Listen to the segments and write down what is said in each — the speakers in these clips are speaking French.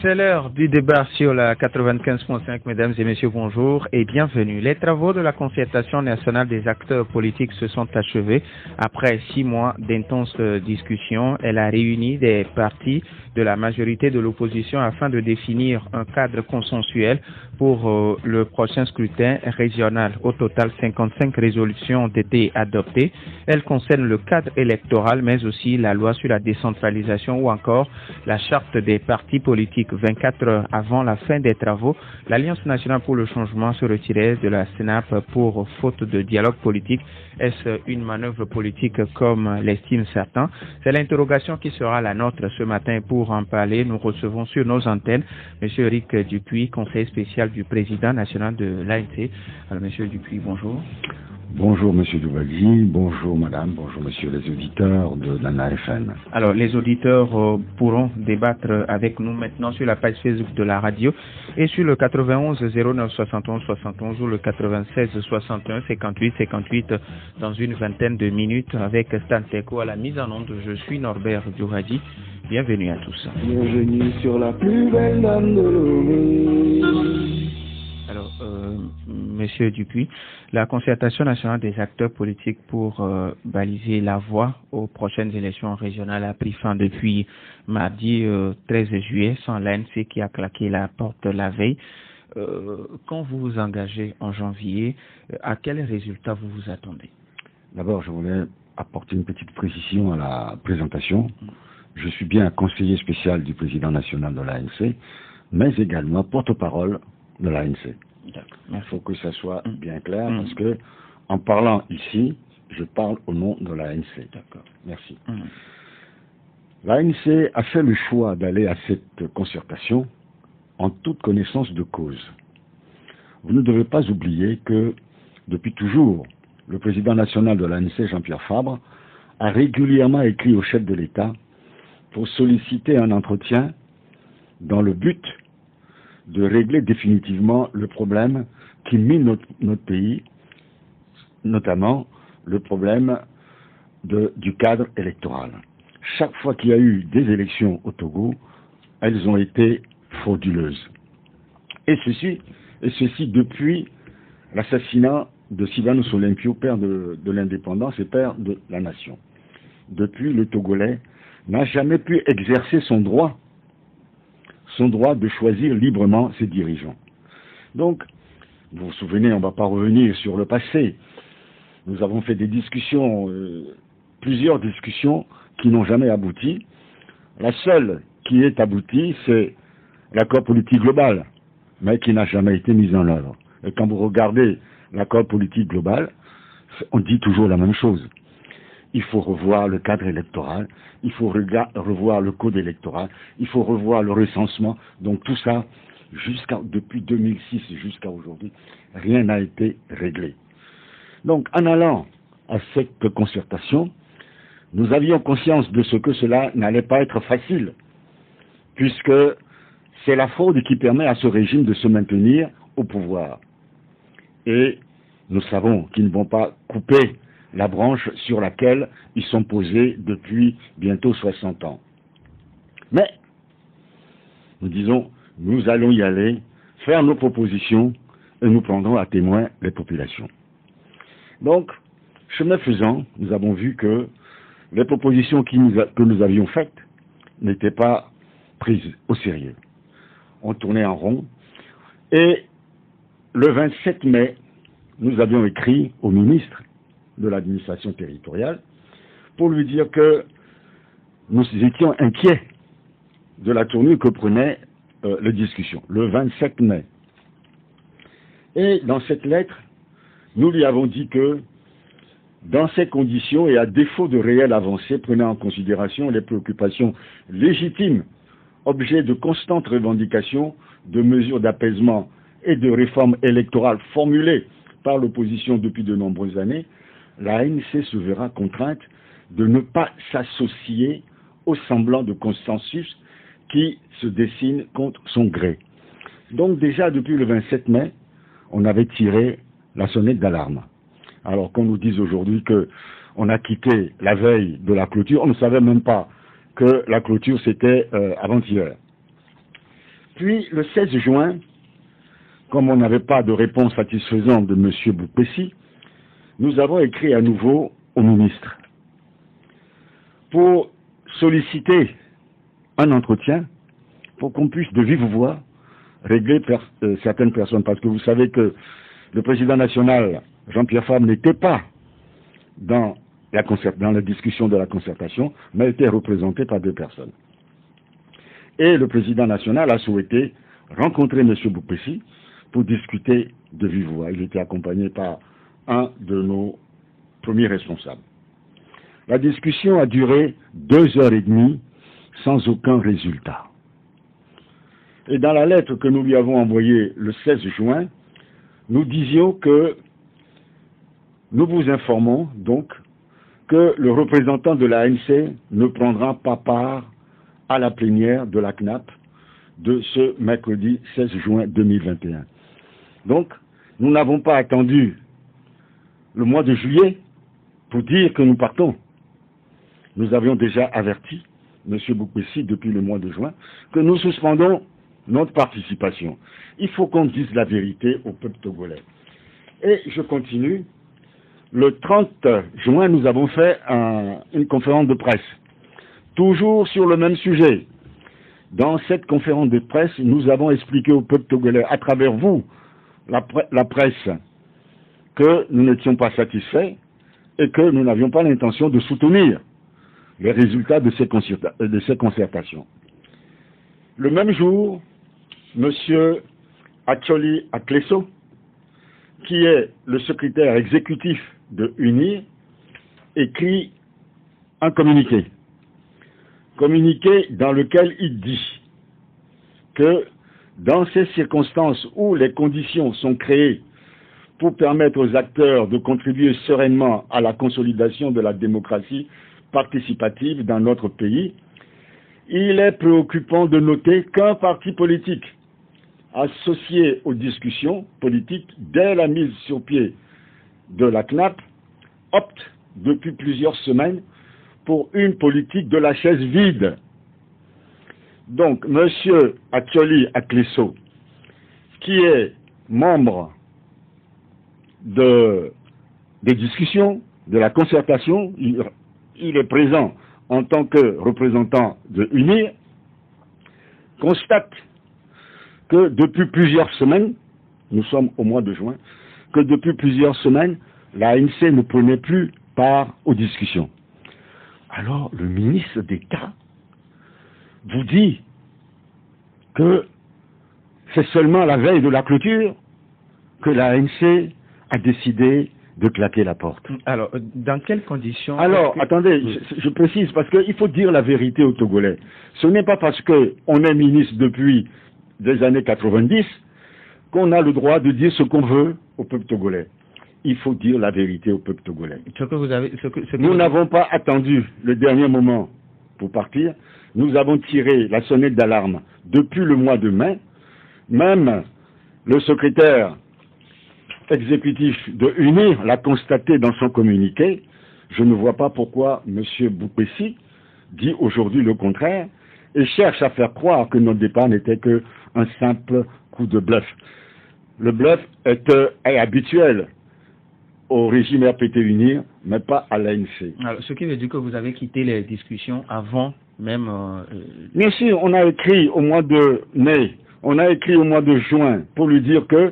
C'est l'heure du débat sur la 95.5. Mesdames et messieurs, bonjour et bienvenue. Les travaux de la concertation nationale des acteurs politiques se sont achevés. Après 6 mois d'intenses discussions, elle a réuni des partis de la majorité de l'opposition afin de définir un cadre consensuel pour le prochain scrutin régional. Au total, 55 résolutions ont été adoptées. Elles concernent le cadre électoral, mais aussi la loi sur la décentralisation ou encore la charte des partis politiques. 24 heures avant la fin des travaux, l'Alliance nationale pour le changement se retirait de la CNAP pour faute de dialogue politique. Est-ce une manœuvre politique comme l'estiment certains? C'est l'interrogation qui sera la nôtre ce matin. Pour en parler, nous recevons sur nos antennes M. Eric Dupuis, conseiller spécial du président national de l'ANC. Alors, M. Dupuis, bonjour. Bonjour Monsieur Duvalier, bonjour Madame, bonjour Monsieur les auditeurs de l'ANAFN. Alors les auditeurs pourront débattre avec nous maintenant sur la page Facebook de la radio et sur le 91 09 71 71 ou le 96 61 58 58 dans une vingtaine de minutes avec Stan Teko à la mise en onde. Je suis Norbert Duvalier. Bienvenue à tous. Bienvenue sur la plus belle dame de Lomé. Alors, Monsieur Dupuis, la concertation nationale des acteurs politiques pour baliser la voie aux prochaines élections régionales a pris fin depuis mardi 13 juillet sans l'ANC qui a claqué la porte la veille. Quand vous vous engagez en janvier, à quels résultats vous vous attendez? D'abord, je voulais apporter une petite précision à la présentation. Je suis bien un conseiller spécial du président national de l'ANC, mais également porte-parole de l'ANC. Il faut que ça soit bien clair parce que, en parlant ici, je parle au nom de l'ANC. D'accord. Merci. L'ANC a fait le choix d'aller à cette concertation en toute connaissance de cause. Vous ne devez pas oublier que, depuis toujours, le président national de l'ANC, Jean-Pierre Fabre, a régulièrement écrit au chef de l'État pour solliciter un entretien dans le but de régler définitivement le problème qui mine notre pays, notamment le problème du cadre électoral. Chaque fois qu'il y a eu des élections au Togo, elles ont été frauduleuses. Et ceci depuis l'assassinat de Sylvanus Olympio, père de l'indépendance et père de la nation. Depuis, le Togolais n'a jamais pu exercer son droit de choisir librement ses dirigeants. Donc, vous vous souvenez, on ne va pas revenir sur le passé. Nous avons fait des discussions, plusieurs discussions qui n'ont jamais abouti. La seule qui est aboutie, c'est l'accord politique global, mais qui n'a jamais été mis en œuvre. Et quand vous regardez l'accord politique global, on dit toujours la même chose. Il faut revoir le cadre électoral, il faut revoir le code électoral, il faut revoir le recensement. Donc tout ça, depuis 2006 jusqu'à aujourd'hui, rien n'a été réglé. Donc en allant à cette concertation, nous avions conscience de ce que cela n'allait pas être facile, puisque c'est la fraude qui permet à ce régime de se maintenir au pouvoir. Et nous savons qu'ils ne vont pas couper la branche sur laquelle ils sont posés depuis bientôt 60 ans. Mais, nous disons, nous allons y aller, faire nos propositions, et nous prendrons à témoin les populations. Donc, chemin faisant, nous avons vu que les propositions que nous avions faites n'étaient pas prises au sérieux. On tournait en rond, et le 27 mai, nous avions écrit au ministre de l'administration territoriale pour lui dire que nous étions inquiets de la tournure que prenaient les discussions, le 27 mai. Et dans cette lettre, nous lui avons dit que dans ces conditions et à défaut de réelles avancées prenant en considération les préoccupations légitimes, objet de constantes revendications de mesures d'apaisement et de réformes électorales formulées par l'opposition depuis de nombreuses années, la ANC se verra contrainte de ne pas s'associer au semblant de consensus qui se dessine contre son gré. Donc déjà depuis le 27 mai, on avait tiré la sonnette d'alarme. Alors qu'on nous dise aujourd'hui qu'on a quitté la veille de la clôture, on ne savait même pas que la clôture c'était avant-hier. Puis, le 16 juin, comme on n'avait pas de réponse satisfaisante de M. Boupessi, nous avons écrit à nouveau au ministre pour solliciter un entretien pour qu'on puisse de vive voix régler certaines personnes. Parce que vous savez que le président national, Jean-Pierre Fabre, n'était pas dans la discussion de la concertation, mais était représenté par 2 personnes. Et le président national a souhaité rencontrer M. Boupessi pour discuter de vive voix. Il était accompagné par un de nos premiers responsables. La discussion a duré 2h30 sans aucun résultat. Et dans la lettre que nous lui avons envoyée le 16 juin, nous disions que nous vous informons donc que le représentant de la ANC ne prendra pas part à la plénière de la CNAP de ce mercredi 16 juin 2021. Donc, nous n'avons pas attendu le mois de juillet pour dire que nous partons. Nous avions déjà averti M. Boupessi depuis le mois de juin que nous suspendons notre participation. Il faut qu'on dise la vérité au peuple togolais. Et je continue. Le 30 juin, nous avons fait une conférence de presse, toujours sur le même sujet. Dans cette conférence de presse, nous avons expliqué au peuple togolais, à travers vous, la presse, que nous n'étions pas satisfaits et que nous n'avions pas l'intention de soutenir les résultats de ces concertations. Le même jour, M. Acholi Akleso, qui est le secrétaire exécutif de UNIR, écrit un communiqué dans lequel il dit que dans ces circonstances où les conditions sont créées pour permettre aux acteurs de contribuer sereinement à la consolidation de la démocratie participative dans notre pays, il est préoccupant de noter qu'un parti politique associé aux discussions politiques dès la mise sur pied de la CNAP opte depuis plusieurs semaines pour une politique de la chaise vide. Donc, M. Acholi Akleso, qui est membre des discussions, de la concertation, il est présent en tant que représentant de UNIR, constate que depuis plusieurs semaines, nous sommes au mois de juin, que depuis plusieurs semaines, la ANC ne prenait plus part aux discussions. Alors, le ministre d'État vous dit que c'est seulement la veille de la clôture que la ANC a décidé de claquer la porte. Alors, dans quelles conditions... Alors, attendez, je précise, parce qu'il faut dire la vérité aux Togolais. Ce n'est pas parce qu'on est ministre depuis des années 90 qu'on a le droit de dire ce qu'on veut au peuple togolais. Il faut dire la vérité au peuple togolais. Nous n'avons pas attendu le dernier moment pour partir. Nous avons tiré la sonnette d'alarme depuis le mois de mai. Même le secrétaire exécutif de UNIR l'a constaté dans son communiqué. Je ne vois pas pourquoi M. Boupessi dit aujourd'hui le contraire et cherche à faire croire que notre départ n'était qu'un simple coup de bluff. Le bluff est habituel au régime RPT-UNIR, mais pas à l'ANC. Alors, ce qui veut dire que vous avez quitté les discussions avant même... Bien sûr, on a écrit au mois de mai, on a écrit au mois de juin pour lui dire que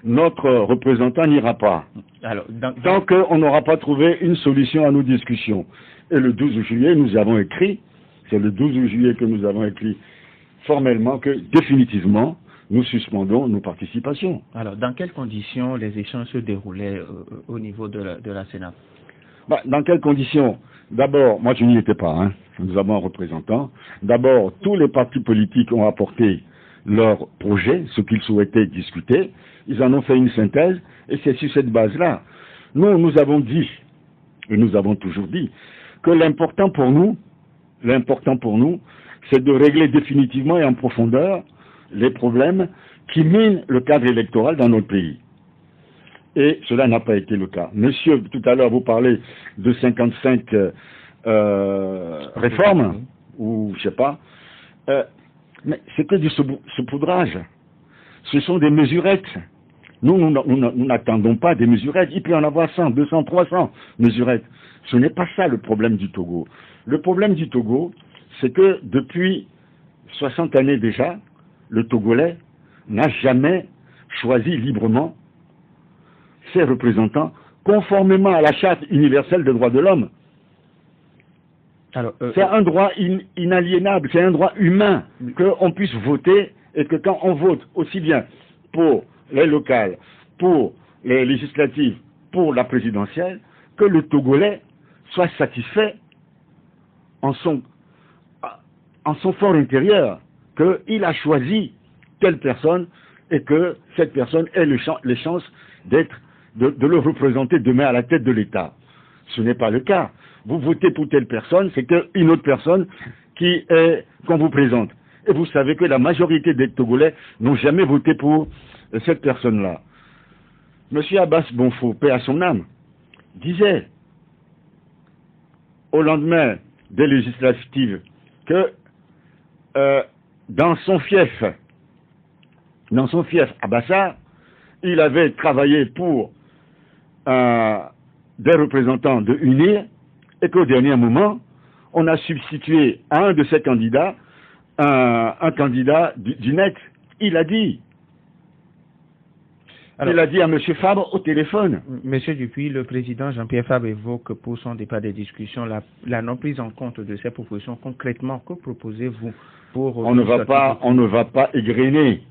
notre représentant n'ira pas. Alors, tant qu'on n'aura pas trouvé une solution à nos discussions. Et le 12 juillet, nous avons écrit, c'est le 12 juillet que nous avons écrit formellement que définitivement, nous suspendons nos participations. Alors, dans quelles conditions les échanges se déroulaient au niveau de la Sénat? Dans quelles conditions? D'abord, moi je n'y étais pas, hein. Nous avons un représentant. D'abord, tous les partis politiques ont apporté leur projet, ce qu'ils souhaitaient discuter. Ils en ont fait une synthèse, et c'est sur cette base-là. Nous avons dit, et nous avons toujours dit, que l'important pour nous, c'est de régler définitivement et en profondeur les problèmes qui minent le cadre électoral dans notre pays. Et cela n'a pas été le cas. Monsieur, tout à l'heure, vous parlez de 55 réformes, ou je sais pas. Mais c'est que du saupoudrage. Ce sont des mesurettes. Nous n'attendons pas des mesurettes. Il peut y en avoir 100, 200, 300 mesurettes. Ce n'est pas ça le problème du Togo. Le problème du Togo, c'est que depuis 60 années déjà, le Togolais n'a jamais choisi librement ses représentants conformément à la Charte universelle des droits de l'homme. C'est un droit inaliénable, c'est un droit humain qu'on puisse voter et que quand on vote aussi bien pour les locales, pour les législatives, pour la présidentielle, que le Togolais soit satisfait en son fort intérieur, qu'il a choisi telle personne et que cette personne ait les chances de le représenter demain à la tête de l'État. Ce n'est pas le cas. Vous votez pour telle personne, c'est qu'une autre personne qu'on vous présente. Et vous savez que la majorité des Togolais n'ont jamais voté pour cette personne-là. Monsieur Abbas Bonfo, paix à son âme, disait au lendemain des législatives que dans son fief Abbassa, il avait travaillé pour des représentants de UNIR et qu'au dernier moment, on a substitué à un de ces candidats un candidat du NEC. Il a dit. Alors, il a dit à M. Fabre au téléphone. Monsieur Dupuis, le président Jean-Pierre Fabre évoque pour son départ des discussions la non prise en compte de ces propositions. Concrètement, que proposez-vous pour... On ne va pas égrener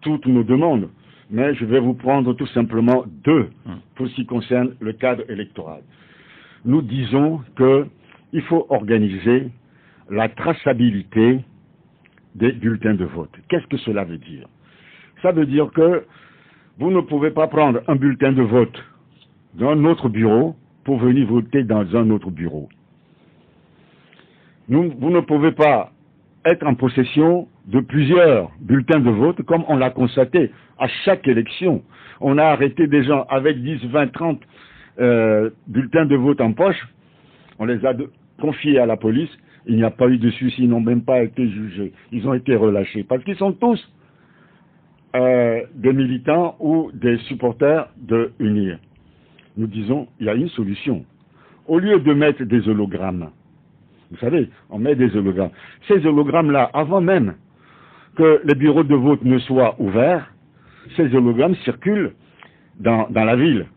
toutes nos demandes, mais je vais vous prendre tout simplement deux pour ce qui concerne le cadre électoral. Nous disons qu'il faut organiser la traçabilité des bulletins de vote. Qu'est-ce que cela veut dire? Ça veut dire que vous ne pouvez pas prendre un bulletin de vote d'un autre bureau pour venir voter dans un autre bureau. Vous ne pouvez pas être en possession de plusieurs bulletins de vote comme on l'a constaté à chaque élection. On a arrêté des gens avec 10, 20, 30 bulletins de vote en poche. On les a confiés à la police. Il n'y a pas eu de suicide, ils n'ont même pas été jugés. Ils ont été relâchés parce qu'ils sont tous des militants ou des supporters de UNIR. Nous disons, il y a une solution. Au lieu de mettre des hologrammes, vous savez, on met des hologrammes. Ces hologrammes-là, avant même que les bureaux de vote ne soient ouverts, ces hologrammes circulent dans la ville.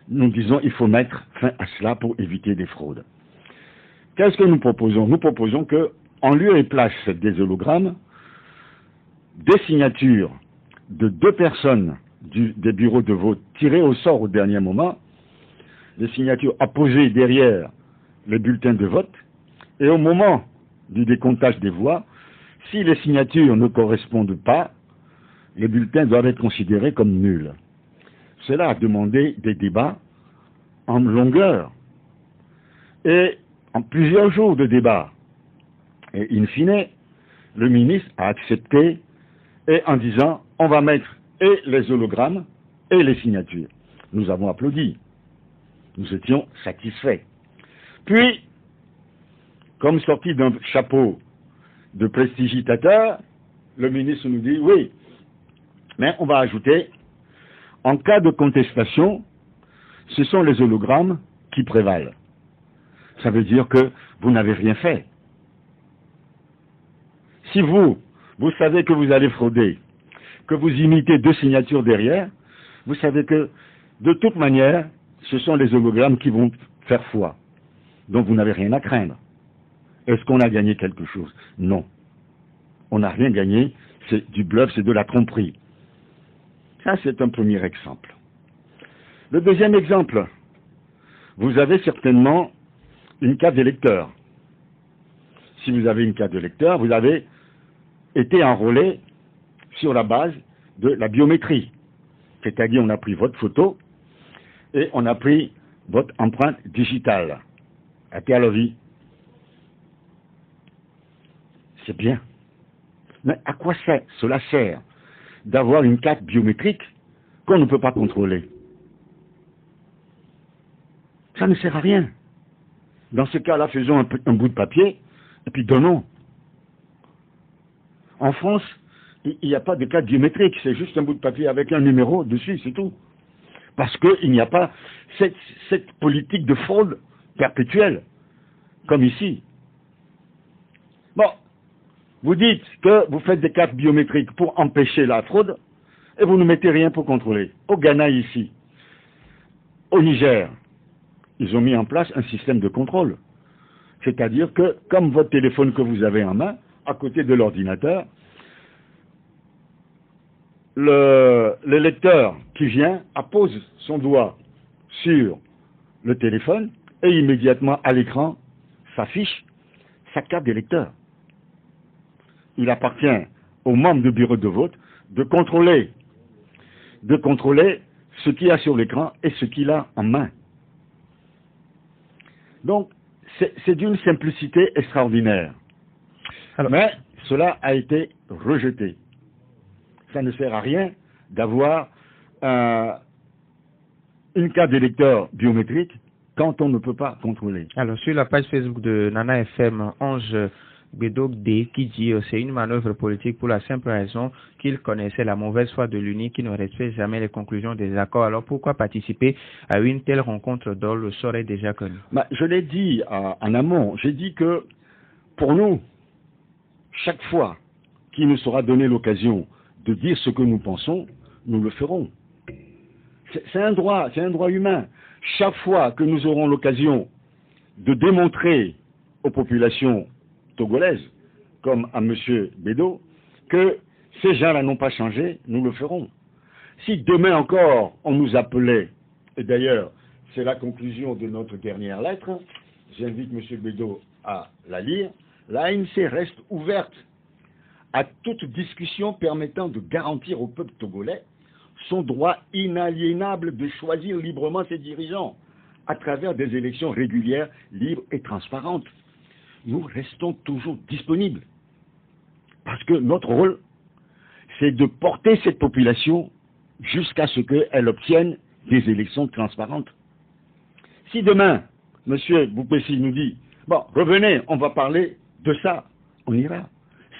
Nous disons, il faut mettre fin à cela pour éviter des fraudes. Qu'est-ce que nous proposons? Nous proposons que, en lieu et place des hologrammes, des signatures de 2 personnes des bureaux de vote tirées au sort au dernier moment, des signatures apposées derrière les bulletins de vote, et au moment du décomptage des voix, si les signatures ne correspondent pas, les bulletins doivent être considérés comme nuls. Cela a demandé des débats en longueur et en plusieurs jours de débats. Et in fine, le ministre a accepté et en disant on va mettre et les hologrammes et les signatures. Nous avons applaudi. Nous étions satisfaits. Puis, comme sorti d'un chapeau de prestigitateur, le ministre nous dit oui, mais on va ajouter en cas de contestation, ce sont les hologrammes qui prévalent. Ça veut dire que vous n'avez rien fait. Si vous savez que vous allez frauder, que vous imitez 2 signatures derrière, vous savez que, de toute manière, ce sont les hologrammes qui vont faire foi. Donc vous n'avez rien à craindre. Est-ce qu'on a gagné quelque chose? Non. On n'a rien gagné, c'est du bluff, c'est de la tromperie. Ça, c'est un premier exemple. Le deuxième exemple, vous avez certainement une carte d'électeur. Si vous avez une carte d'électeur, vous avez été enrôlé sur la base de la biométrie. C'est-à-dire, on a pris votre photo et on a pris votre empreinte digitale. À Terre-Lovie. C'est bien. Mais à quoi cela sert d'avoir une carte biométrique qu'on ne peut pas contrôler? Ça ne sert à rien. Dans ce cas-là, faisons un bout de papier et puis donnons. En France, il n'y a pas de carte biométrique, c'est juste un bout de papier avec un numéro dessus, c'est tout. Parce qu'il n'y a pas cette politique de fraude perpétuelle, comme ici. Bon, vous dites que vous faites des cartes biométriques pour empêcher la fraude, et vous ne mettez rien pour contrôler. Au Ghana, ici, au Niger, ils ont mis en place un système de contrôle. C'est-à-dire que, comme votre téléphone que vous avez en main, à côté de l'ordinateur, le lecteur qui vient appose son doigt sur le téléphone et immédiatement à l'écran s'affiche sa carte d'électeur. Il appartient aux membres du bureau de vote de contrôler ce qu'il y a sur l'écran et ce qu'il a en main. Donc, c'est d'une simplicité extraordinaire. Alors, mais cela a été rejeté. Ça ne sert à rien d'avoir une carte d'électeur biométrique quand on ne peut pas contrôler. Alors, sur la page Facebook de Nana FM, Ange Bédogdé qui dit c'est une manœuvre politique pour la simple raison qu'il connaissait la mauvaise foi de l'UNI qui ne respecte jamais les conclusions des accords. Alors, pourquoi participer à une telle rencontre dont le sort est déjà connu? Je l'ai dit en amont. J'ai dit que pour nous, chaque fois qu'il nous sera donné l'occasion de dire ce que nous pensons, nous le ferons. C'est un droit humain. Chaque fois que nous aurons l'occasion de démontrer aux populations togolaises, comme à M. Bédo, que ces gens-là n'ont pas changé, nous le ferons. Si demain encore on nous appelait, et d'ailleurs c'est la conclusion de notre dernière lettre, j'invite M. Bédo à la lire, l'ANC reste ouverte à toute discussion permettant de garantir au peuple togolais son droit inaliénable de choisir librement ses dirigeants à travers des élections régulières, libres et transparentes. Nous restons toujours disponibles parce que notre rôle, c'est de porter cette population jusqu'à ce qu'elle obtienne des élections transparentes. Si demain, M. Boupessi nous dit, bon, revenez, on va parler de ça, on ira.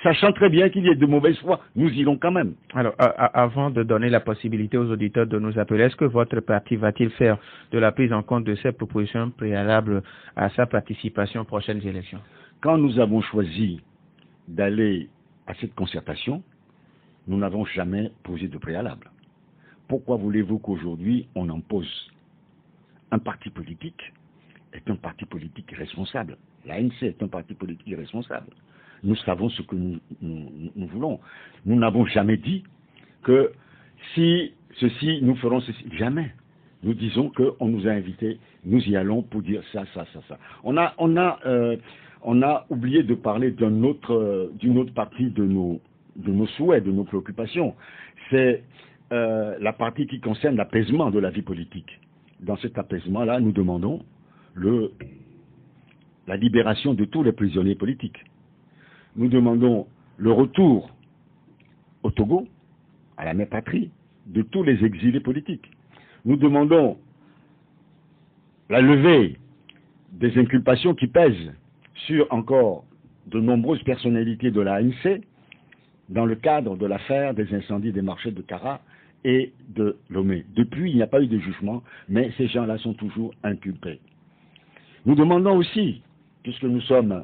Sachant très bien qu'il y ait de mauvaise foi, nous irons quand même. Alors, avant de donner la possibilité aux auditeurs de nous appeler, est-ce que votre parti va-t-il faire de la prise en compte de ces propositions préalables à sa participation aux prochaines élections? Quand nous avons choisi d'aller à cette concertation, nous n'avons jamais posé de préalable. Pourquoi voulez-vous qu'aujourd'hui on en pose? Un parti politique est un parti politique responsable. L'ANC est un parti politique responsable. Nous savons ce que nous voulons. Nous n'avons jamais dit que si ceci, nous ferons ceci. Jamais. Nous disons qu'on nous a invités, nous y allons pour dire ça. On a oublié de parler d'une autre partie de nos souhaits, de nos préoccupations. C'est la partie qui concerne l'apaisement de la vie politique. Dans cet apaisement-là, nous demandons la libération de tous les prisonniers politiques. Nous demandons le retour au Togo, à la mère patrie, de tous les exilés politiques. Nous demandons la levée des inculpations qui pèsent sur encore de nombreuses personnalités de la ANC dans le cadre de l'affaire des incendies des marchés de Kara et de Lomé. Depuis, il n'y a pas eu de jugement, mais ces gens-là sont toujours inculpés. Nous demandons aussi, puisque nous sommes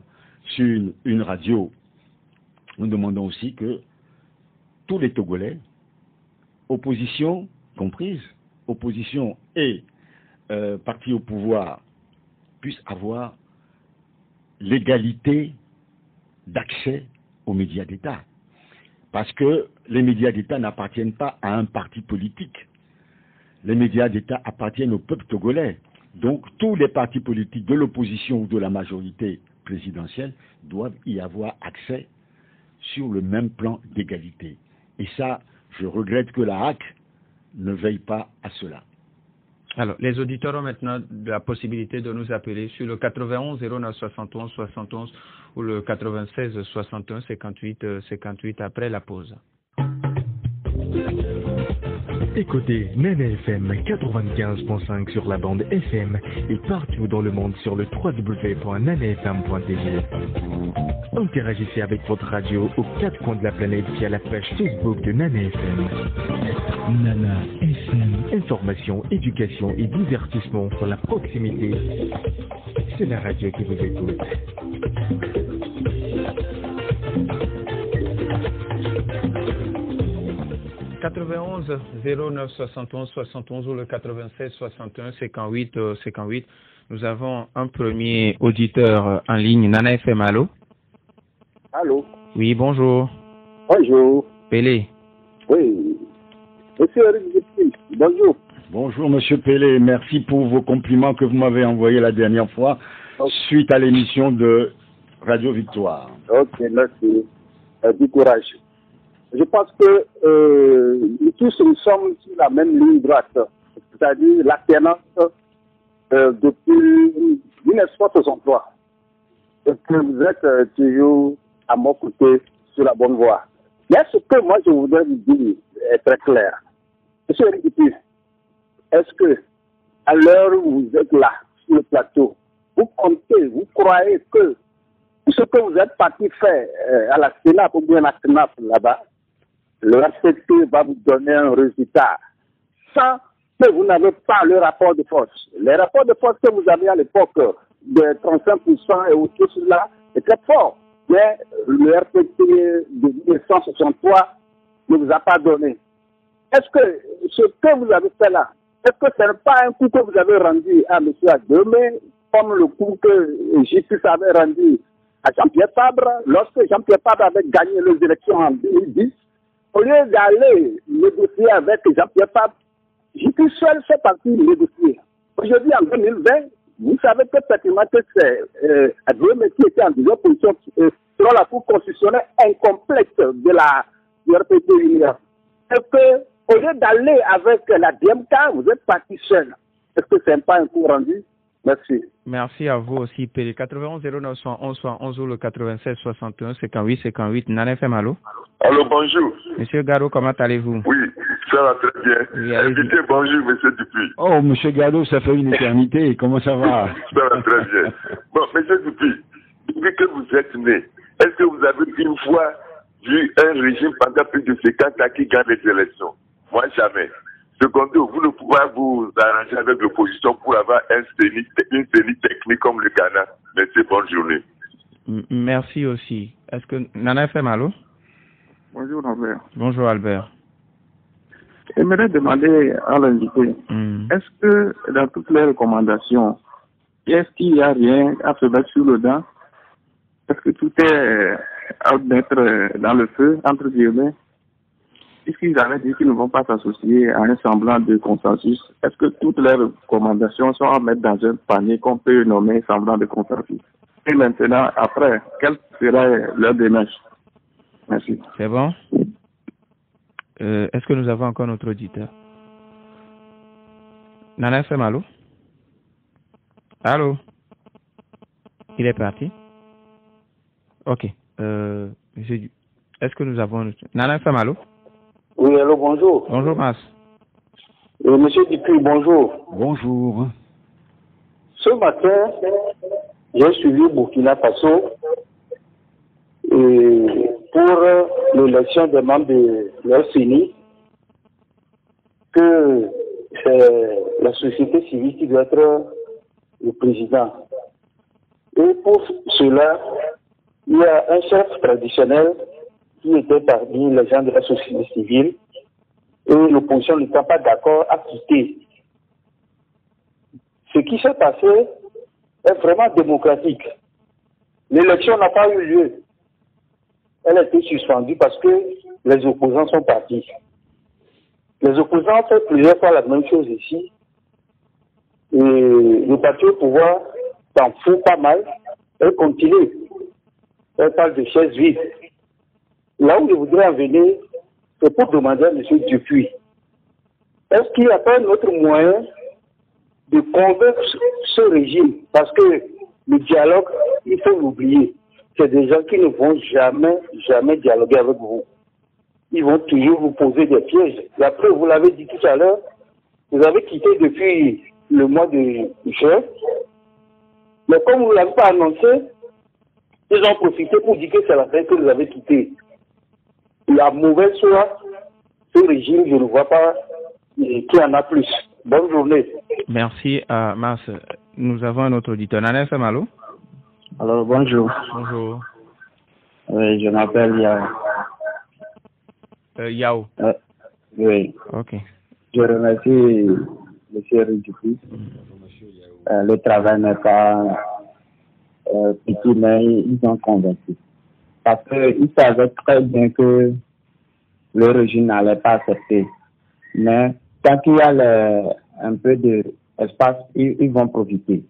sur une radio, nous demandons aussi que tous les Togolais, opposition comprise, opposition et parti au pouvoir, puissent avoir l'égalité d'accès aux médias d'État. Parce que les médias d'État n'appartiennent pas à un parti politique. Les médias d'État appartiennent au peuple togolais. Donc tous les partis politiques de l'opposition ou de la majorité présidentielle doivent y avoir accès sur le même plan d'égalité. Et ça, je regrette que la HAC ne veille pas à cela. Alors, les auditeurs ont maintenant la possibilité de nous appeler sur le 91 09 71 71 ou le 96 61 58 58 après la pause. Écoutez Nana FM 95.5 sur la bande FM et partout dans le monde sur le www.nanafm.tv. Interagissez avec votre radio aux 4 coins de la planète via la page Facebook de Nana FM. Nana FM. Information, éducation et divertissement pour la proximité. C'est la radio qui vous écoute. 91 09 71 71 ou le 96 61 58 58. Nous avons un premier auditeur en ligne. Nana FM, allô? Allô? Oui, bonjour. Bonjour. Pélé. Oui. Monsieur Eric Zeppi, bonjour. Bonjour Monsieur Pélé, merci pour vos compliments que vous m'avez envoyés la dernière fois suite à l'émission de Radio Victoire. Ok, merci. Du courage. Je pense que nous tous nous sommes sur la même ligne droite, c'est-à-dire l'alternance depuis 1963. Et que vous êtes toujours à mon côté sur la bonne voie. Mais ce que moi je voudrais vous dire est très clair. Monsieur Eric Zeppi, est-ce que, à l'heure où vous êtes là, sur le plateau, vous comptez, vous croyez que ce que vous êtes parti faire à la Sénat ou bien à la Sénat là-bas, le RCT va vous donner un résultat sans que vous n'avez pas le rapport de force. Les rapports de force que vous avez à l'époque de 35% et autour de cela est très fort. Mais le RCT de 1963 ne vous a pas donné. Est-ce que ce que vous avez fait là, est-ce que ce n'est pas un coup que vous avez rendu à M. Ademé, comme le coup que J.P. avait rendu à Jean-Pierre Fabre, lorsque Jean-Pierre Fabre avait gagné les élections en 2010, au lieu d'aller négocier avec Jean-Pierre Fabre, J.P. seul fait partie négocier. Aujourd'hui, en 2020, vous savez que pratiquement que c'est Ademé qui était en deuxième position selon la Cour constitutionnelle incomplète de la RPT Union. Est-ce que, au lieu d'aller avec la DMK, vous êtes parti seul? Est-ce que ce n'est pas un coup rendu? Merci. Merci à vous aussi, Pélé. 91 09 11 ou le 96 61 58 58. Nana FM, allô? Allô, bonjour. Monsieur Garo, comment allez-vous? Oui, ça va très bien. Oui, invité, bonjour, monsieur Dupuis. Oh, Monsieur Gado, ça fait une éternité. Comment ça va? Ça va très bien. Bon, monsieur Dupuis, depuis que vous êtes né, est-ce que vous avez une fois vu un régime pendant plus de 50 ans qui gagne les élections? Moi, jamais. Secondo, vous ne pouvez pas vous arranger avec l'opposition pour avoir une série technique comme le Ghana. Merci, bonne journée. Merci aussi. Est-ce que Nana FM, allô? Bonjour Albert. Bonjour Albert. J'aimerais demander à l'invité, est-ce que dans toutes les recommandations, est-ce qu'il n'y a rien à se mettre sur le dent? Est-ce que tout est à mettre dans le feu, entre guillemets? Puisqu'ils avaient dit qu'ils ne vont pas s'associer à un semblant de consensus, est-ce que toutes les recommandations sont à mettre dans un panier qu'on peut nommer semblant de consensus? Et maintenant, après, quelle serait leur démarche? Merci. C'est bon? Est-ce que nous avons encore notre auditeur? Nana FM, allô? Allô? Il est parti? Ok. Est-ce que nous avons... Nana FM, allô? Oui, allô, bonjour. Bonjour, Mas. Monsieur Dupuis, bonjour. Bonjour. Ce matin, j'ai suivi Burkina Faso pour l'élection des membres de leur CENI, que c'est la société civile qui doit être le président. Et pour cela, il y a un chef traditionnel qui était parmi les gens de la société civile, et l'opposition n'étant pas d'accord à quitter. Ce qui s'est passé est vraiment démocratique. L'élection n'a pas eu lieu. Elle a été suspendue parce que les opposants sont partis. Les opposants ont fait plusieurs fois la même chose ici. Et le parti au pouvoir s'en fout pas mal. Elle continue. Elle parle de chaises vides. Là où je voudrais en venir, c'est pour demander à M. Dupuis, est-ce qu'il n'y a pas un autre moyen de convaincre ce régime? Parce que le dialogue, il faut l'oublier. C'est des gens qui ne vont jamais dialoguer avec vous. ils vont toujours vous poser des pièges. Et après, vous l'avez dit tout à l'heure, vous avez quitté depuis le mois de juin. Mais comme vous ne l'avez pas annoncé, ils ont profité pour dire que c'est la fin que vous avez quitté. La mauvaise foi, ce régime, je ne vois pas qui en a plus. Bonne journée. Merci, Mars. Nous avons un autre auditeur. Nana FM, allô? Alors, bonjour. Bonjour. Oui, je m'appelle Yao. Yao. Oui. Ok. Je remercie M. Ridjoupi. Le travail n'est pas petit, mais ils ont convaincu. Parce qu'ils savaient très bien que le régime n'allait pas accepter. Mais quand il y a un peu d'espace, ils vont profiter.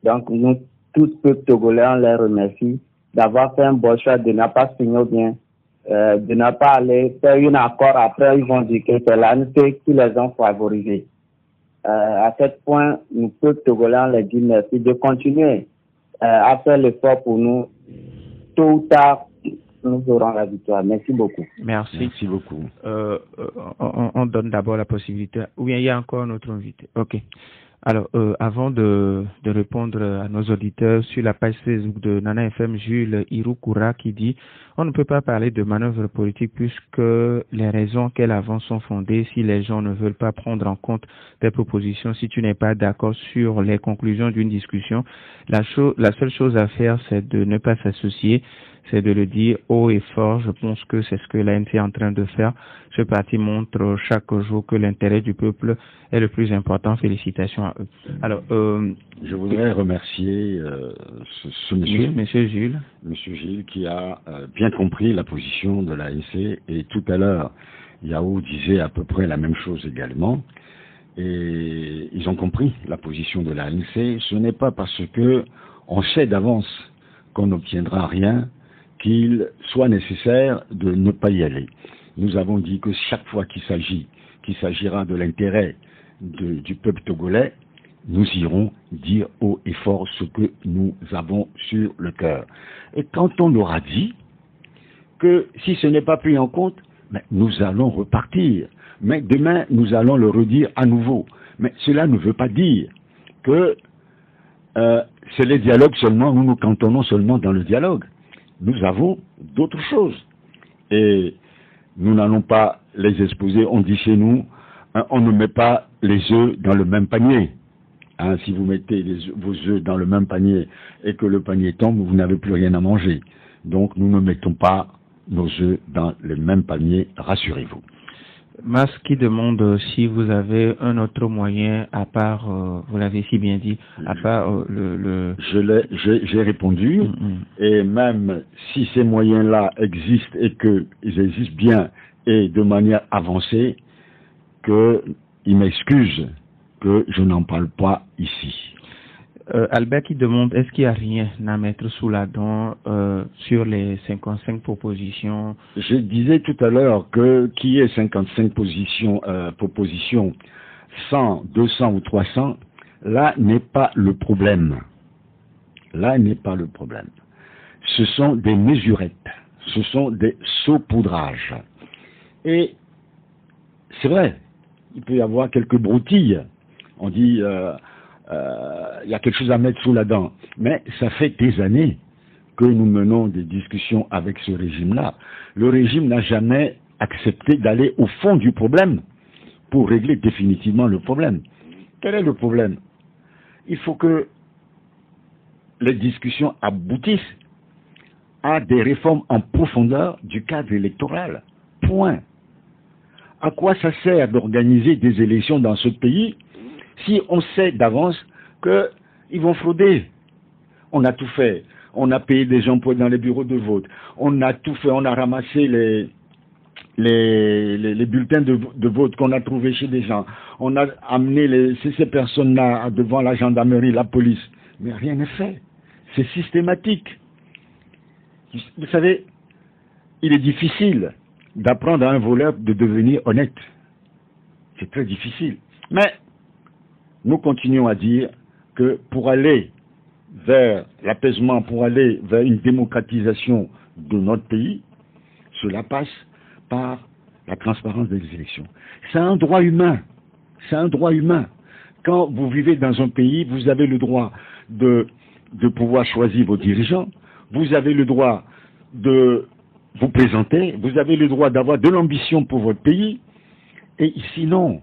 Donc, nous, tous peuples togolais, on les remercie d'avoir fait un bon choix, de ne pas signer bien, de ne pas aller faire un accord. Après, ils vont dire que c'est l'ANC qui les ont favorisés. À ce point, nous, peuples togolais, on les dit merci de continuer à faire l'effort pour nous. Tôt ou tard, nous aurons la victoire. Merci beaucoup. Merci. Merci beaucoup. On donne d'abord la possibilité. Ou bien il y a encore un autre invité. Ok. Alors, avant de répondre à nos auditeurs, sur la page Facebook de Nana FM, Jules Irukura qui dit « On ne peut pas parler de manœuvre politique puisque les raisons qu'elle avance sont fondées. Si les gens ne veulent pas prendre en compte des propositions, si tu n'es pas d'accord sur les conclusions d'une discussion, la seule chose à faire, c'est de ne pas s'associer. C'est de le dire haut et fort. Je pense que c'est ce que l'ANC est en train de faire. Ce parti montre chaque jour que l'intérêt du peuple est le plus important. Félicitations à eux. Alors, je voudrais remercier ce monsieur, Monsieur Jules. Monsieur Gilles, qui a bien compris la position de l'ANC. Et tout à l'heure, Yao disait à peu près la même chose également. Et ils ont compris la position de l'ANC. Ce n'est pas parce que on sait d'avance qu'on n'obtiendra rien qu'il soit nécessaire de ne pas y aller. Nous avons dit que chaque fois qu'il s'agira de l'intérêt du peuple togolais, nous irons dire haut et fort ce que nous avons sur le cœur. Et quand on aura dit que si ce n'est pas pris en compte, nous allons repartir. Mais demain, nous allons le redire à nouveau. Mais cela ne veut pas dire que c'est les dialogues seulement, nous nous cantonnons seulement dans le dialogue. Nous avons d'autres choses. Et nous n'allons pas les exposer. On dit chez nous, on ne met pas les œufs dans le même panier. Si vous mettez vos œufs dans le même panier et que le panier tombe, vous n'avez plus rien à manger. Donc nous ne mettons pas nos œufs dans le même panier, rassurez-vous. Mas qui demande si vous avez un autre moyen à part, vous l'avez si bien dit, à part J'ai répondu, et même si ces moyens-là existent et qu'ils existent bien et de manière avancée, qu'ils m'excusent que je n'en parle pas ici. Albert qui demande, est-ce qu'il n'y a rien à mettre sous la dent sur les 55 propositions? Je disais tout à l'heure que qu'il y ait 55 propositions, 100, 200 ou 300, là n'est pas le problème. Là n'est pas le problème. Ce sont des mesurettes, ce sont des saupoudrages. Et c'est vrai, il peut y avoir quelques broutilles. On dit... il y a quelque chose à mettre sous la dent. Mais ça fait des années que nous menons des discussions avec ce régime-là. Le régime n'a jamais accepté d'aller au fond du problème pour régler définitivement le problème. Quel est le problème? Il faut que les discussions aboutissent à des réformes en profondeur du cadre électoral. Point. À quoi ça sert d'organiser des élections dans ce pays si on sait d'avance qu'ils vont frauder? On a tout fait. On a payé des gens dans les bureaux de vote. On a tout fait. On a ramassé les bulletins de vote qu'on a trouvés chez des gens. On a amené ces personnes-là devant la gendarmerie, la police. Mais rien n'est fait. C'est systématique. Vous savez, il est difficile d'apprendre à un voleur de devenir honnête. C'est très difficile. Mais nous continuons à dire que pour aller vers l'apaisement, pour aller vers une démocratisation de notre pays, cela passe par la transparence des élections. C'est un droit humain. C'est un droit humain. Quand vous vivez dans un pays, vous avez le droit de pouvoir choisir vos dirigeants, vous avez le droit de vous présenter, vous avez le droit d'avoir de l'ambition pour votre pays, et ici non.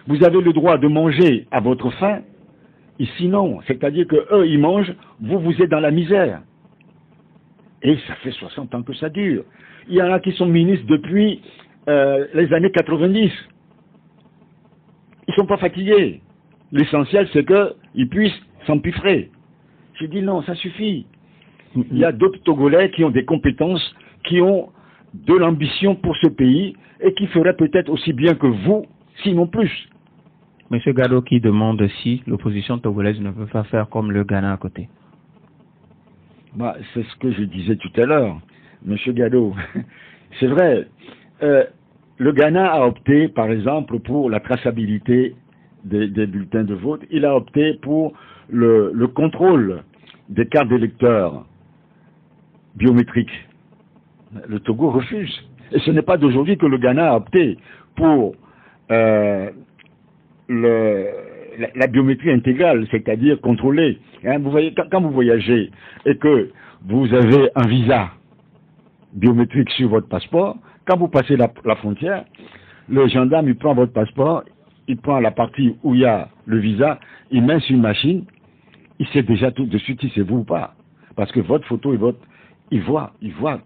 Vous avez le droit de manger à votre faim, ici non. C'est-à-dire que eux ils mangent, vous êtes dans la misère. Et ça fait 60 ans que ça dure. Il y en a qui sont ministres depuis les années 90. Ils ne sont pas fatigués. L'essentiel, c'est qu'ils puissent s'empiffrer. J'ai dit non, ça suffit. Il y a d'autres Togolais qui ont des compétences, qui ont de l'ambition pour ce pays et qui feraient peut-être aussi bien que vous, sinon plus. Monsieur Gado qui demande si l'opposition togolaise ne peut pas faire comme le Ghana à côté. Bah, c'est ce que je disais tout à l'heure, Monsieur Gado. C'est vrai. Le Ghana a opté, par exemple, pour la traçabilité des bulletins de vote. Il a opté pour le contrôle des cartes d'électeurs biométriques. Le Togo refuse. Et ce n'est pas d'aujourd'hui que le Ghana a opté pour la biométrie intégrale, c'est-à-dire contrôlée. Hein, vous voyez, quand vous voyagez et que vous avez un visa biométrique sur votre passeport, quand vous passez la frontière, le gendarme il prend votre passeport, il prend la partie où il y a le visa, il met sur une machine, il sait déjà tout de suite si c'est vous ou pas. Parce que votre photo il voit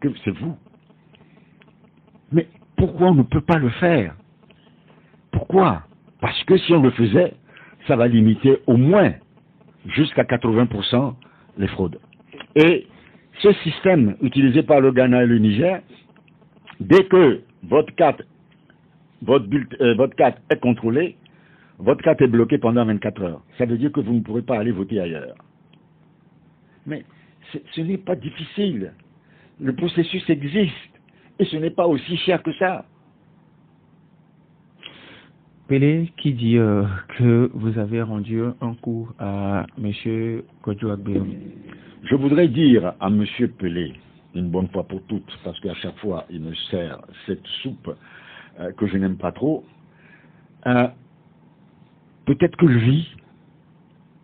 que c'est vous. Mais pourquoi on ne peut pas le faire? Pourquoi? Parce que si on le faisait, ça va limiter au moins jusqu'à 80% les fraudes. Et ce système utilisé par le Ghana et le Niger, dès que votre carte est contrôlée, votre carte est bloquée pendant 24 heures. Ça veut dire que vous ne pourrez pas aller voter ailleurs. Mais ce n'est pas difficile. Le processus existe. Et ce n'est pas aussi cher que ça. Pelé qui dit que vous avez rendu un coup à M. Kodjo Agbeom. Je voudrais dire à M. Pelé, une bonne fois pour toutes, parce qu'à chaque fois il me sert cette soupe que je n'aime pas trop, peut-être que lui,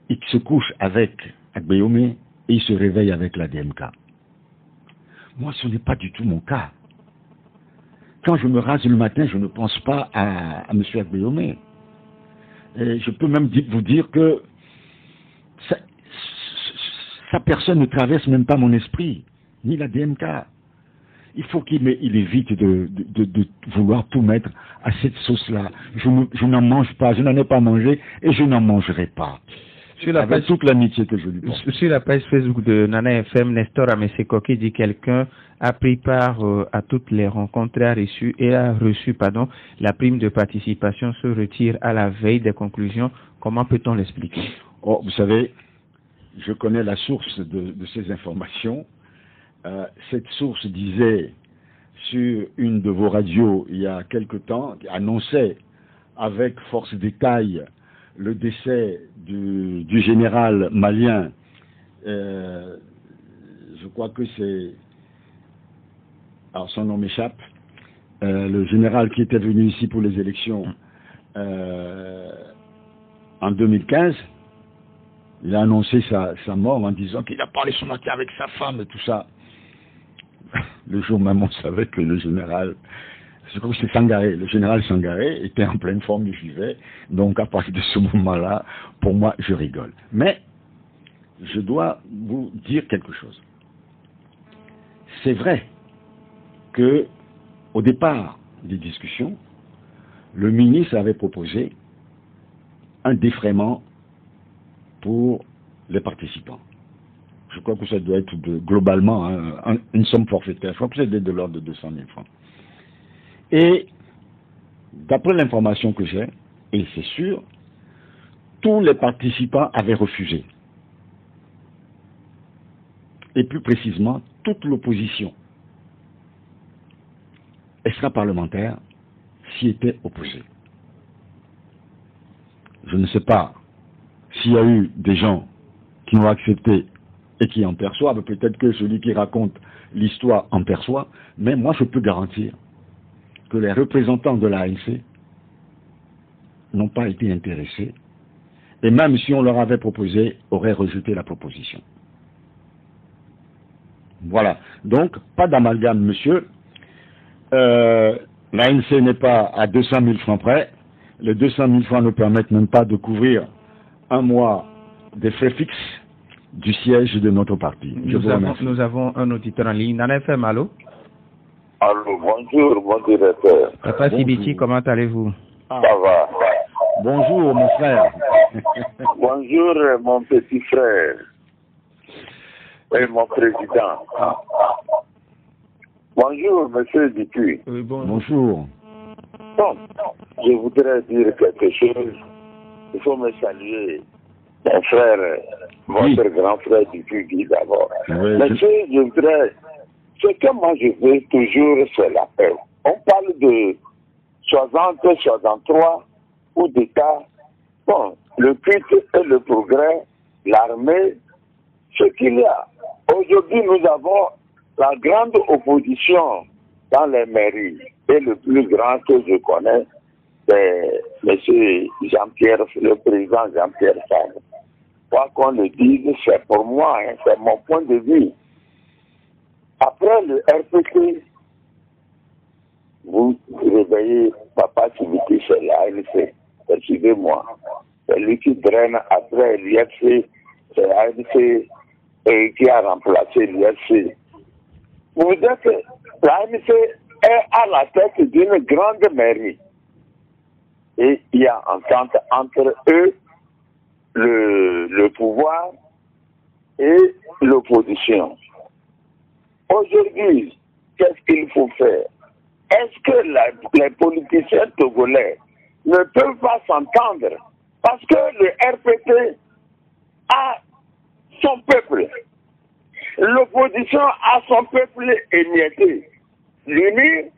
il se couche avec Agbeom et il se réveille avec la DMK. Moi, ce n'est pas du tout mon cas. Quand je me rase le matin, je ne pense pas à M. Agbeom. Et je peux même vous dire que sa personne ne traverse même pas mon esprit, ni la DMK. Il faut qu'il évite de vouloir tout mettre à cette sauce-là. Je n'en mange pas, je n'en ai pas mangé et je n'en mangerai pas. Avec toute l'amitié que je lui porte. Sur la page Facebook de Nana FM, Nestor Ameseko qui dit quelqu'un a pris part à toutes les rencontres et a reçu la prime de participation, se retire à la veille des conclusions. Comment peut-on l'expliquer? Oh, vous savez, je connais la source de ces informations. Cette source disait sur une de vos radios il y a quelque temps, annonçait avec force détail le décès du général malien, je crois que c'est, alors son nom m'échappe, le général qui était venu ici pour les élections en 2015, il a annoncé sa mort en disant qu'il a parlé ce matin avec sa femme et tout ça. Le jour même, on savait que le général, je crois que c'est Sangaré, le général Sangaré était en pleine forme du givet, donc à partir de ce moment-là, pour moi, je rigole. Mais, je dois vous dire quelque chose. C'est vrai que, au départ des discussions, le ministre avait proposé un défraiement pour les participants. Je crois que ça doit être globalement une somme forfaitaire. Je crois que c'est de l'ordre de 200 000 francs. Et d'après l'information que j'ai, et c'est sûr, tous les participants avaient refusé. Et plus précisément, toute l'opposition extra-parlementaire s'y était opposée. Je ne sais pas s'il y a eu des gens qui ont accepté et qui en perçoivent, peut-être que celui qui raconte l'histoire en perçoit, mais moi je peux garantir que les représentants de l'ANC n'ont pas été intéressés, et même si on leur avait proposé, auraient rejeté la proposition. Voilà. Donc, pas d'amalgame, monsieur. L'ANC n'est pas à 200 000 francs près. Les 200 000 francs ne permettent même pas de couvrir un mois des frais fixes du siège de notre parti. Nous avons un auditeur en ligne. Nana FM, allô? Allô, bonjour, mon directeur. Papa Sibiti, comment allez-vous? Ça va. Bonjour, mon frère. Bonjour, mon petit frère. Et mon président. Bonjour, monsieur Dupuis. Oui, bonjour. Bon, je voudrais dire quelque chose. Il faut me saluer mon frère, votre grand frère Dupuis d'abord. Oui, Monsieur, je voudrais... Ce que moi je veux toujours, c'est la paix. On parle de 60, 63 ou d'État. Bon, le but et le progrès, l'armée, ce qu'il y a. Aujourd'hui, nous avons la grande opposition dans les mairies. Et le plus grand que je connais, c'est M. Jean-Pierre, le président Jean-Pierre Fabre. Quoi qu'on le dise, c'est pour moi, hein, c'est mon point de vue. Après le RPT, vous réveillez Papa Sibiti, c'est l'ANC. Suivez-moi. C'est lui qui draine après l'IFC, c'est l'ANC qui a remplacé l'IFC. Vous dites que l'ANC est à la tête d'une grande mairie. Et il y a entente entre eux, le pouvoir et l'opposition. Aujourd'hui, qu'est-ce qu'il faut faire? Est-ce que les politiciens togolais ne peuvent pas s'entendre? Parce que le RPT a son peuple. L'opposition a son peuple émietté. Lui,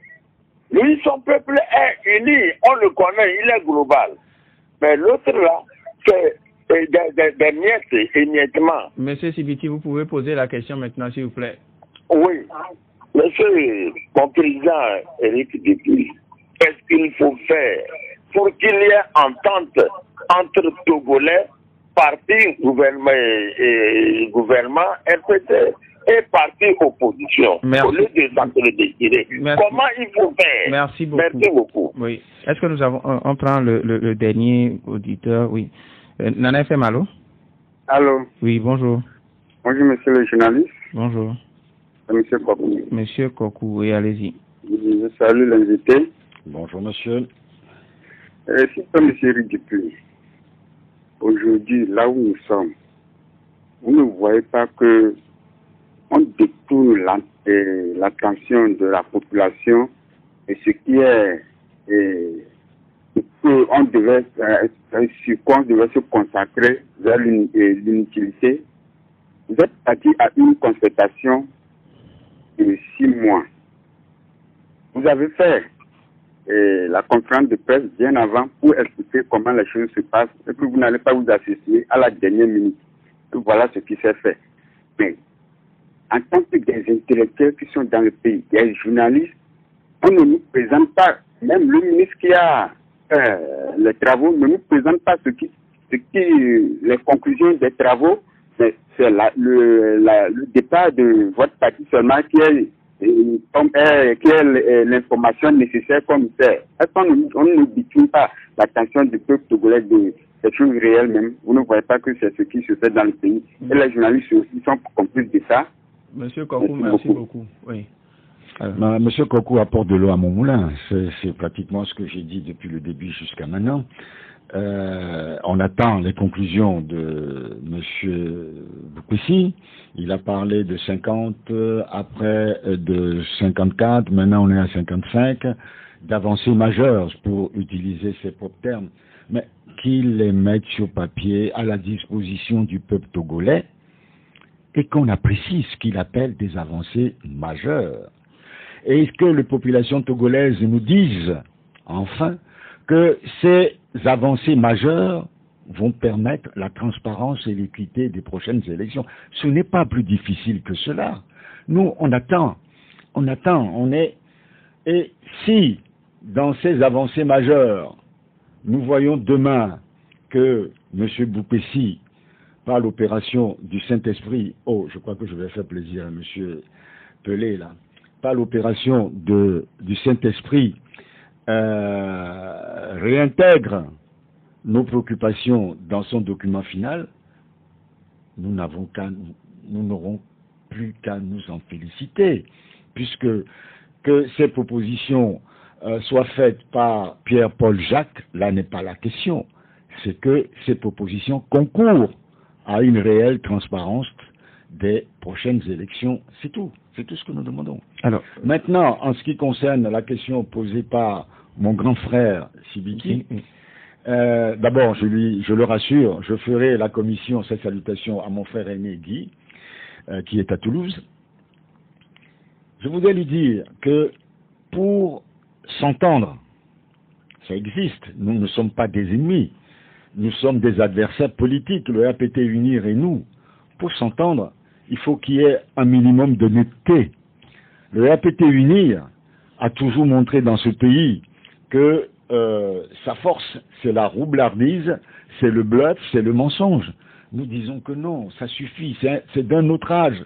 son peuple est uni. On le connaît, il est global. Mais l'autre là, c'est des miettes, émiettements. Monsieur Sibiti, vous pouvez poser la question maintenant, s'il vous plaît. Oui. Monsieur, mon président Éric Dupuis, qu'est-ce qu'il faut faire pour qu'il y ait entente entre Togolais, parti gouvernement RPT et parti opposition? Merci. Au lieu de s'entre-déchirer. Comment il faut faire? Merci beaucoup. Merci beaucoup. Oui. Est-ce que nous avons... On prend le dernier auditeur, oui. Nana FM, allô? Allô? Oui, bonjour. Bonjour, monsieur le journaliste. Bonjour. Monsieur Kokou. Monsieur Kokou, oui, allez-y. Je salue l'invité. Bonjour, monsieur. C'est pas monsieur Dupuis. Aujourd'hui, là où nous sommes, vous ne voyez pas que on détourne l'attention de la population et ce qui est on devait se consacrer vers l'inutilité. Vous êtes parti à une concertation de 6 mois. Vous avez fait la conférence de presse bien avant pour expliquer comment les choses se passent et que vous n'allez pas vous associer à la dernière minute. Et voilà ce qui s'est fait. Mais en tant que des intellectuels qui sont dans le pays, des journalistes, on ne nous présente pas, même le ministre qui a les travaux ne nous présente pas les conclusions des travaux. C'est le départ de votre parti seulement qui est l'information nécessaire comme c'est. On ne détient pas l'attention du peuple togolais des choses réelles même. Vous ne voyez pas que c'est ce qui se fait dans le pays. Et les journalistes aussi sont complices de ça. Monsieur Kokou, merci beaucoup. Oui. Monsieur Kokou apporte de l'eau à mon moulin. C'est pratiquement ce que j'ai dit depuis le début jusqu'à maintenant. On attend les conclusions de monsieur Boukouissi. Il a parlé de 50, après de 54, maintenant on est à 55, d'avancées majeures pour utiliser ses propres termes, mais qu'il les mette sur papier à la disposition du peuple togolais et qu'on apprécie ce qu'il appelle des avancées majeures. Et que les populations togolaises nous disent, enfin, que ces avancées majeures vont permettre la transparence et l'équité des prochaines élections. Ce n'est pas plus difficile que cela. Nous, on attend, et si dans ces avancées majeures, nous voyons demain que M. Boupessi, par l'opération du Saint-Esprit, je crois que je vais faire plaisir à M. Pelé, là, par l'opération du Saint-Esprit, réintègre nos préoccupations dans son document final, nous n'aurons plus qu'à nous en féliciter, puisque que ces propositions soient faites par Pierre-Paul Jacques, là n'est pas la question. C'est que ces propositions concourent à une réelle transparence des prochaines élections. C'est tout. C'est tout ce que nous demandons. Alors, maintenant, en ce qui concerne la question posée par mon grand frère Sibiki, d'abord, je le rassure, je ferai la commission, cette salutation à mon frère aîné Guy, qui est à Toulouse. Je voudrais lui dire que pour s'entendre, ça existe, nous ne sommes pas des ennemis, nous sommes des adversaires politiques, le RPT Unir et nous. Pour s'entendre, il faut qu'il y ait un minimum d'honnêteté. Le RPT Unir a toujours montré dans ce pays que sa force, c'est la roublardise, c'est le bluff, c'est le mensonge. Nous disons que non, ça suffit, c'est d'un autre âge.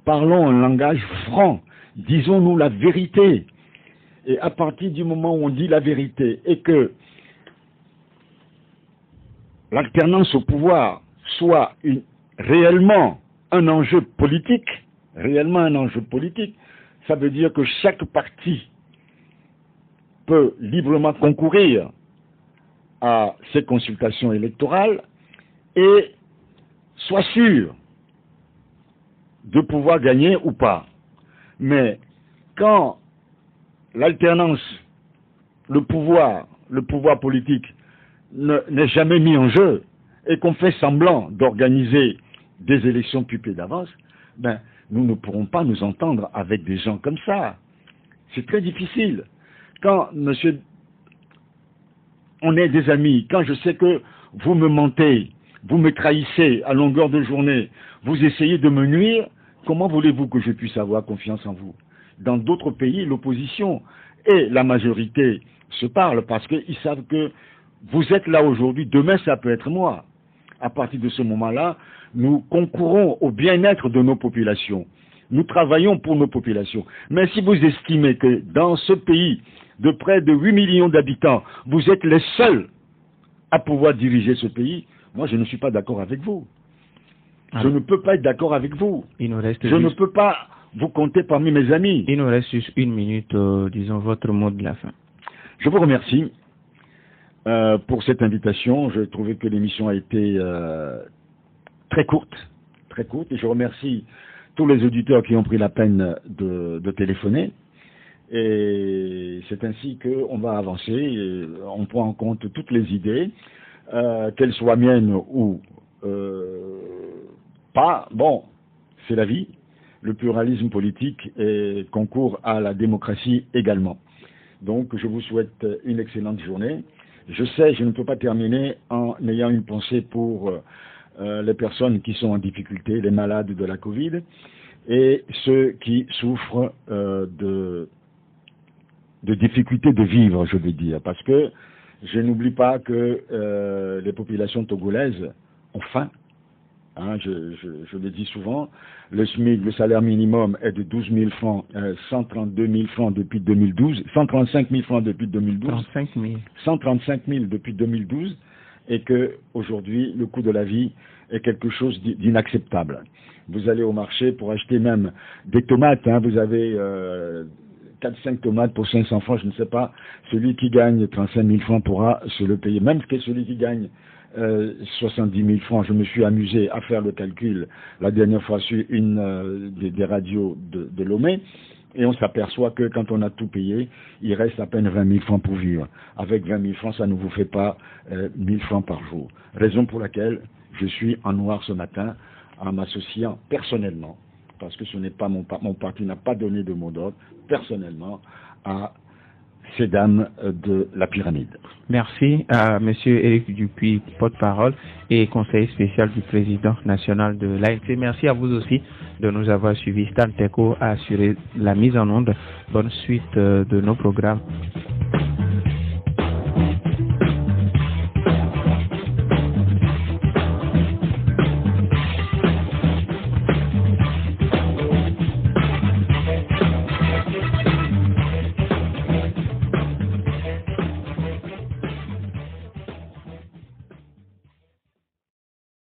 Parlons un langage franc, disons-nous la vérité. Et à partir du moment où on dit la vérité et que l'alternance au pouvoir soit réellement un enjeu politique, ça veut dire que chaque parti peut librement concourir à ces consultations électorales et soit sûr de pouvoir gagner ou pas. Mais quand l'alternance, le pouvoir politique n'est jamais mis en jeu et qu'on fait semblant d'organiser des élections pupées d'avance, ben, nous ne pourrons pas nous entendre avec des gens comme ça. C'est très difficile. Quand, monsieur, on est des amis, quand je sais que vous me mentez, vous me trahissez à longueur de journée, vous essayez de me nuire, comment voulez-vous que je puisse avoir confiance en vous? Dans d'autres pays, l'opposition et la majorité se parlent parce qu'ils savent que vous êtes là aujourd'hui, demain ça peut être moi. À partir de ce moment-là, nous concourons au bien-être de nos populations. Nous travaillons pour nos populations. Mais si vous estimez que dans ce pays de près de 8 millions d'habitants, vous êtes les seuls à pouvoir diriger ce pays, moi je ne suis pas d'accord avec vous. Je ne peux pas être d'accord avec vous. Ne peux pas vous compter parmi mes amis. Il nous reste juste 1 minute, disons votre mot de la fin. Je vous remercie pour cette invitation. Je trouvais que l'émission a été très courte, et je remercie tous les auditeurs qui ont pris la peine de téléphoner. Et c'est ainsi qu'on va avancer. Et on prend en compte toutes les idées, qu'elles soient miennes ou pas. Bon, c'est la vie. Le pluralisme politique concourt à la démocratie également. Donc, je vous souhaite une excellente journée. Je sais, je ne peux pas terminer en ayant une pensée pour les personnes qui sont en difficulté, les malades de la Covid, et ceux qui souffrent de difficultés de vivre, je veux dire. Parce que je n'oublie pas que les populations togolaises ont faim. Hein, je le dis souvent, le SMIC, le salaire minimum est de 12 000 francs, 132 000 francs depuis 2012, 135 000 francs depuis 2012, 135 000 depuis 2012, et que aujourd'hui le coût de la vie est quelque chose d'inacceptable. Vous allez au marché pour acheter même des tomates, hein, vous avez 4-5 tomates pour 500 francs, je ne sais pas, celui qui gagne 35 000 francs pourra se le payer, même que celui qui gagne 70 000 francs, je me suis amusé à faire le calcul la dernière fois sur une des radios de Lomé, et on s'aperçoit que quand on a tout payé, il reste à peine 20 000 francs pour vivre. Avec 20 000 francs, ça ne vous fait pas 1 000 francs par jour. Raison pour laquelle je suis en noir ce matin en m'associant personnellement, parce que ce n'est pas mon parti n'a pas donné de mot d'ordre, personnellement, à ces dames de la pyramide. Merci à M. Éric Dupuis, porte-parole et conseiller spécial du président national de l'ANC. Merci à vous aussi de nous avoir suivis. Stan Teko a assuré la mise en onde. Bonne suite de nos programmes.